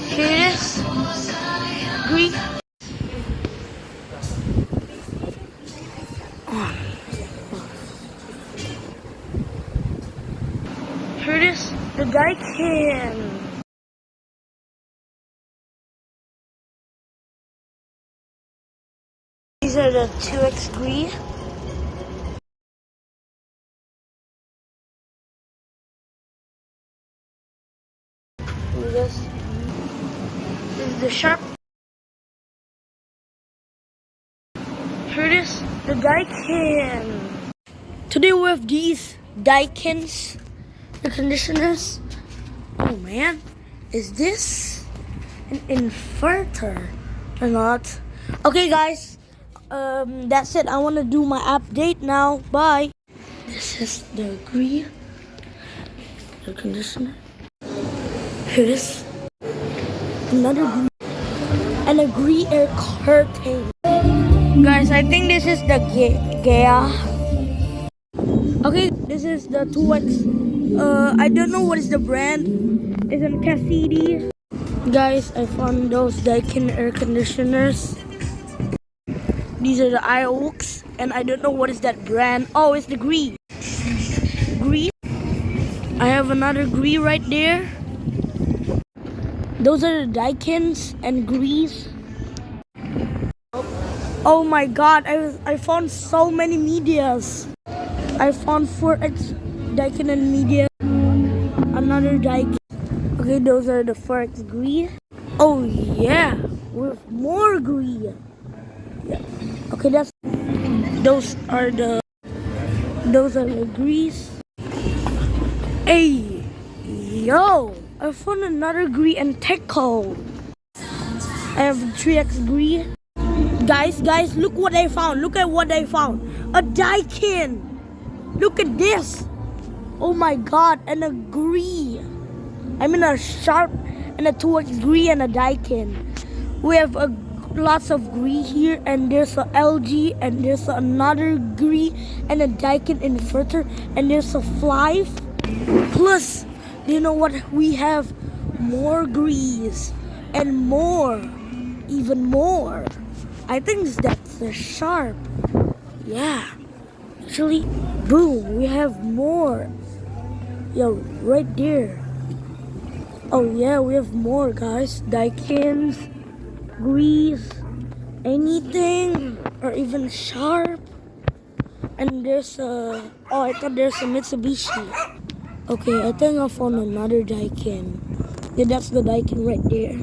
Here it is. Green. Here it is. The Daikin. These are the 2x green. This is the sharp. Here it is, the Daikin. Today we have these Daikins, the conditioners. Oh man, is this an inverter or not? Okay guys, that's it. I want to do my update now. Bye. This is the green, the conditioner. Here it is. Another green. And a green air curtain. Guys, I think this is the Gaia. Okay, this is the 2X. I don't know what is the brand. It's in Cassidy. Guys, I found those Daikin air conditioners. These are the iOaks. And I don't know what is that brand. Oh, it's the Gree. Gree. I have another Gree right there. Those are the Daikins and Grees. Oh my god, I found so many medias. I found 4X Daikin and media. Another Daikin. Okay, those are the 4X Gree. Oh yeah, with more Gree. Yeah. Okay, those are the Grees. Hey, yo. I found another Gree and Teco. I have 3X Gree. Guys, look what I found. Look at what I found. A Daikin. Look at this. Oh my god, and a Gree. I mean a sharp and a 2X Gree and a Daikin. We have lots of Gree here, and there's a LG, and there's another Gree and a Daikin inverter, and there's a Flive. Plus, you know what? We have more Grees and more, even more. I think that's the sharp. Yeah. Actually, boom, we have more. Yo, right there. Oh yeah, we have more, guys. Daikins, Grees, anything, or even sharp. And there's a, oh, I thought there's a Mitsubishi. Okay, I think I found another Daikin. Yeah, that's the Daikin right there.